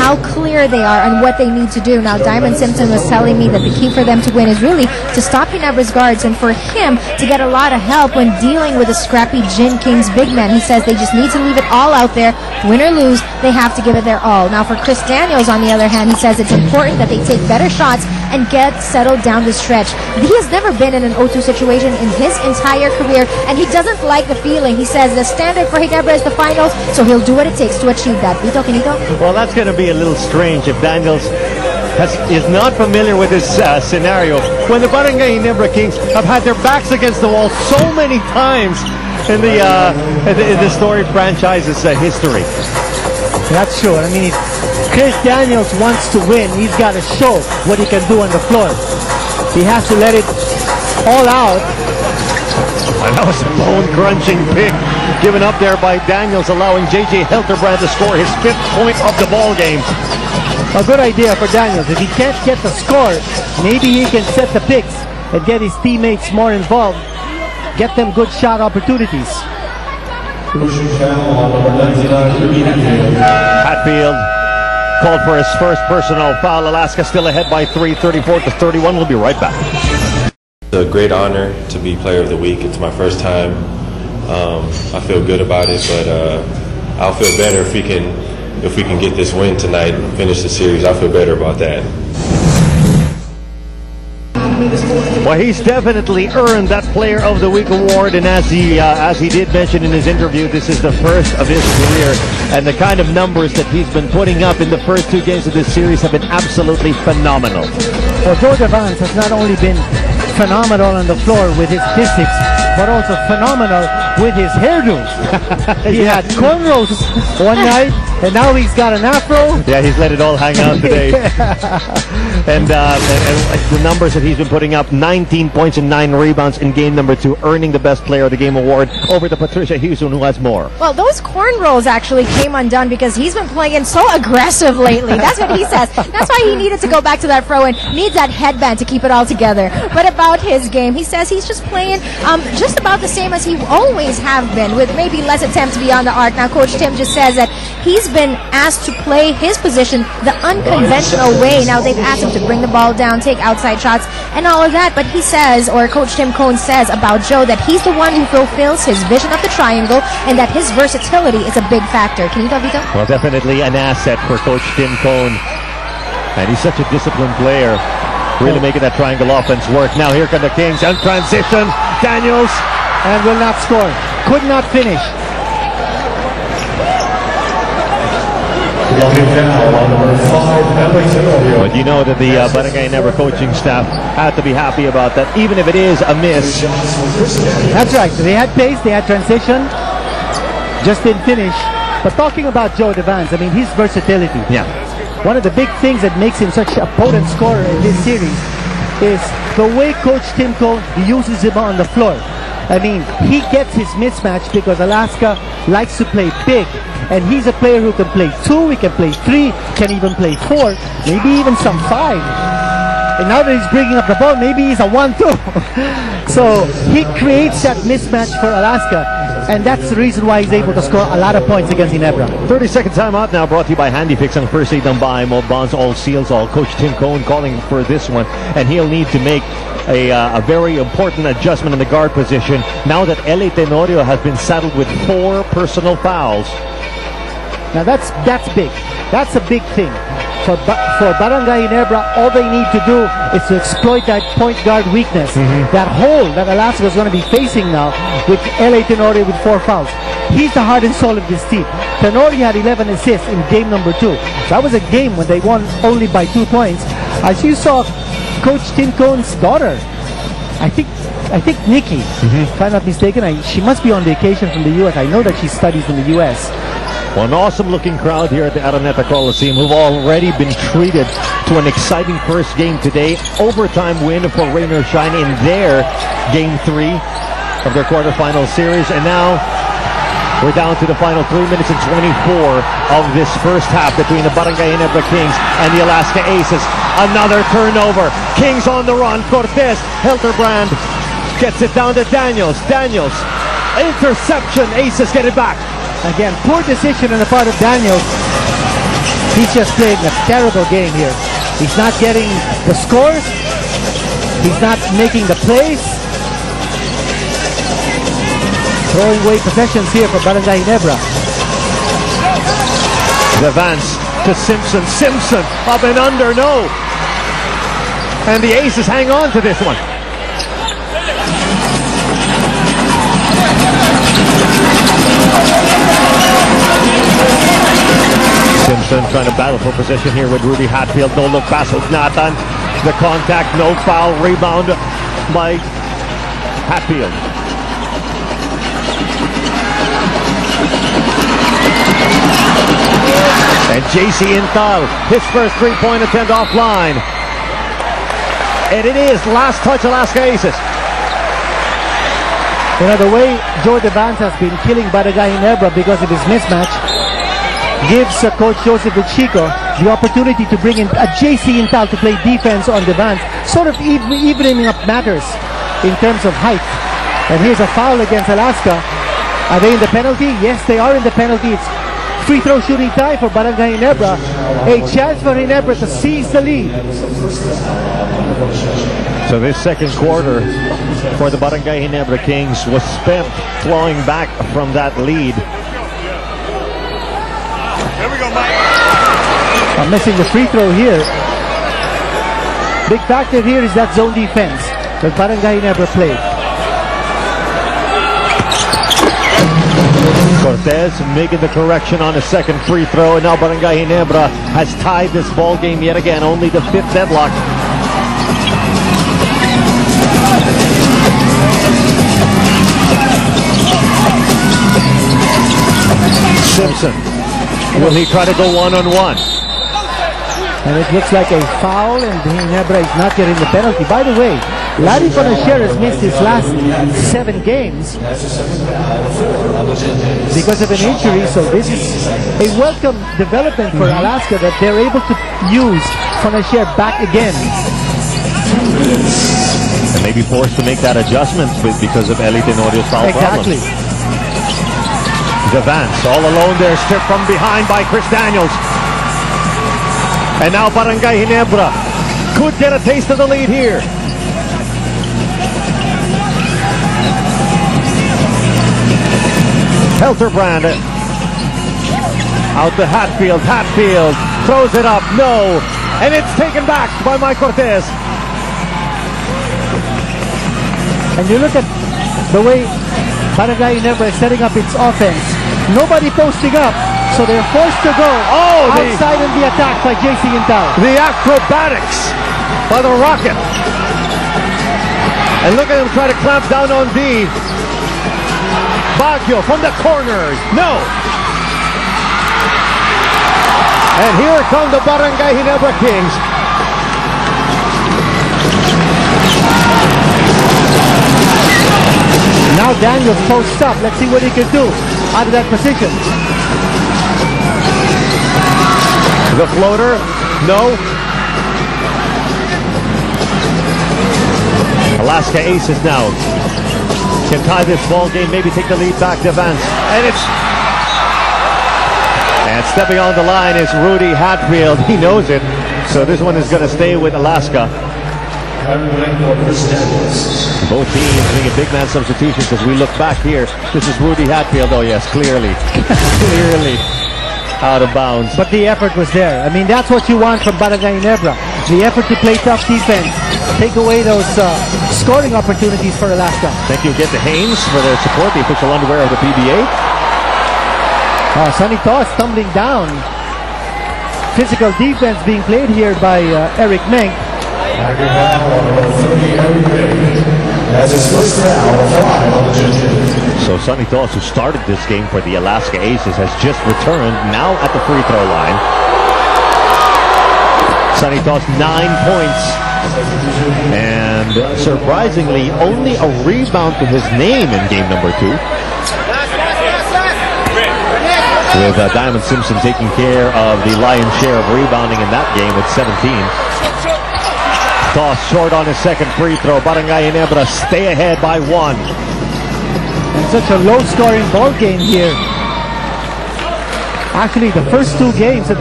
how clear they are on what they need to do. Now, Diamond Simpson was telling me that the key for them to win is really to stop Ginebra's guards and for him to get a lot of help when dealing with the scrappy Gin Kings big men. He says they just need to leave it all out there. Win or lose, they have to give it their all. Now, for Chris Daniels, on the other hand, he says it's important that they take better shots and get settled down the stretch. He has never been in an 0-2 situation in his entire career, and he doesn't like the feeling. He says the standard for Ginebra is the finals, so he'll do what it takes to achieve that. Vito, Canito? Well, that's going to be a little strange if Daniels is not familiar with this scenario. When the Barangay Ginebra Kings have had their backs against the wall so many times in the storied franchise's history. That's true. I mean, if Chris Daniels wants to win, he's got to show what he can do on the floor. He has to let it all out. And that was a bone-crunching pick given up there by Daniels, allowing J.J. Hilterbrand to score his 5th point of the ball game. A good idea for Daniels. If he can't get the score, maybe he can set the picks and get his teammates more involved. Get them good shot opportunities. Hatfield called for his first personal foul. Alaska still ahead by 3, 34-31. We'll be right back. It's a great honor to be Player of the Week. It's my first time. I feel good about it, but I'll feel better if we can get this win tonight and finish the series. I'll feel better about that. Well, he's definitely earned that Player of the Week award, and as he did mention in his interview, this is the first of his career, and the kind of numbers that he's been putting up in the first 2 games of this series have been absolutely phenomenal. Well, Joe Devance has not only been phenomenal on the floor with his physics, but also phenomenal with his hairdo. He had cornrows one night, and now he's got an afro. Yeah, he's let it all hang out today. and the numbers that he's been putting up, 19 points and 9 rebounds in game number 2, earning the Best Player of the Game award over the Patricia Houston, who has more. Well, those cornrows actually came undone because he's been playing so aggressive lately. That's what he says. That's why he needed to go back to that fro and needs that headband to keep it all together. But about his game, he says he's just playing just about the same as he always have been, with maybe less attempts beyond the arc. Now, Coach Tim just says that he's been asked to play his position the unconventional way. Now, they've asked him to bring the ball down, take outside shots, and all of that. But he says, or Coach Tim Cone says about Joe, that he's the one who fulfills his vision of the triangle and that his versatility is a big factor. Can you tell Vito? Well, definitely an asset for Coach Tim Cone. And he's such a disciplined player, really making that triangle offense work. Now here come the Kings in transition. Daniels. And will not score. Could not finish. But you know that the Barangay Ginebra coaching staff had to be happy about that, even if it is a miss. That's right. They had pace, they had transition, just didn't finish. But talking about Joe Devance, I mean, his versatility. Yeah. One of the big things that makes him such a potent scorer in this series is the way Coach Tim Cone uses him on the floor. I mean, he gets his mismatch because Alaska likes to play big, and he's a player who can play 2, he can play 3, can even play 4, maybe even some 5. And now that he's bringing up the ball, maybe he's a 1-2. So he creates that mismatch for Alaska, and that's the reason why he's able to score a lot of points against Ginebra. 30-second timeout now, brought to you by Handy Fix on First Aid by Mo Bonds, all seals all. Coach Tim Cone calling for this one, and he'll need to make a very important adjustment in the guard position now that L.A. Tenorio has been saddled with 4 personal fouls. Now that's big. That's a big thing. For Barangay Ginebra, all they need to do is to exploit that point guard weakness, that hole that Alaska is going to be facing now with L.A. Tenorio with 4 fouls. He's the heart and soul of this team. Tenorio had 11 assists in game number 2. That was a game when they won only by 2 points. As you saw, Coach Tim Cone's daughter, I think Nikki, if I'm not mistaken, she must be on vacation from the U.S. I know that she studies in the U.S. Well, an awesome-looking crowd here at the Araneta Coliseum who've already been treated to an exciting first game today. Overtime win for Rain or Shine in their Game 3 of their quarterfinal series. And now we're down to the final 3 minutes and 24 of this first half between the Barangay Ginebra Kings and the Alaska Aces. Another turnover. Kings on the run. Cortez, Hilterbrand gets it down to Daniels. Daniels, interception. Aces get it back. Again, poor decision on the part of Daniels. He's just playing a terrible game here. He's not getting the scores. He's not making the plays. Throwing away possessions here for Barangay Ginebra. Advance to Simpson. Simpson up and under, no. And the Aces hang on to this one. Simpson trying to battle for possession here with Rudy Hatfield. No look pass with Nathan. The contact, no foul. Rebound by Hatfield. And JC Intal, his first three-point attempt offline. And it is last touch Alaska Aces. You know, the way Joe Devance has been killing Barangay Ginebra because of his mismatch gives Coach Joseph Chico the opportunity to bring in a JC Intal to play defense on Devance, sort of evening up matters in terms of height. And here's a foul against Alaska. Are they in the penalty? Yes, they are in the penalty. It's free throw shooting tie for Barangay Ginebra. A chance for Ginebra to seize the lead. So this second quarter for the Barangay Ginebra Kings was spent clawing back from that lead. Here we go, Mike. I'm missing the free throw here. Big factor here is that zone defense that Barangay Ginebra played. Cortez making the correction on a second free throw, and now Barangay Ginebra has tied this ball game yet again, only the fifth deadlock. Simpson, will he try to go one-on-one? And it looks like a foul, and Ginebra is not getting the penalty. By the way, Larry Conacher has missed his last 7 games because of an injury, so this is a welcome development for Alaska that they're able to use Conacher back again. And maybe forced to make that adjustment because of Eli Tenorio's foul Exactly. problem. Devance all alone there, stripped from behind by Chris Daniels. And now Barangay Ginebra could get a taste of the lead here. Helterbrand out to Hatfield. Hatfield throws it up, no. And it's taken back by Mike Cortez. And you look at the way Barangay Ginebra is setting up its offense. Nobody posting up, so they're forced to go outside in the attack by JC Intal. The acrobatics by the Rocket. And look at him try to clamp down on D. Baguio from the corner. No. And here come the Barangay Ginebra Kings. Now Daniels posts up. Let's see what he can do out of that position. The floater, no. Alaska Aces now can tie this ball game, maybe take the lead back to Vance. And stepping on the line is Rudy Hatfield. He knows it. So this one is going to stay with Alaska. Both teams making big man substitutions as we look back here. This is Rudy Hatfield. Oh yes, clearly. Clearly out of bounds. But the effort was there. I mean, that's what you want from Barangay Ginebra. The effort to play tough defense. Take away those scoring opportunities for Alaska. Thank you again to Haynes for the support, the official underwear of the PBA. Sonny Toss tumbling down. Physical defense being played here by Eric Meng. So Sonny Toss, who started this game for the Alaska Aces, has just returned, now at the free throw line. Sonny Toss 9 points. And surprisingly, only a rebound to his name in game number 2. With Diamond Simpson taking care of the lion's share of rebounding in that game with 17. Toss short on his second free throw. Barangay Ginebra stay ahead by 1. And such a low-scoring ball game here. Actually, the first 2 games of this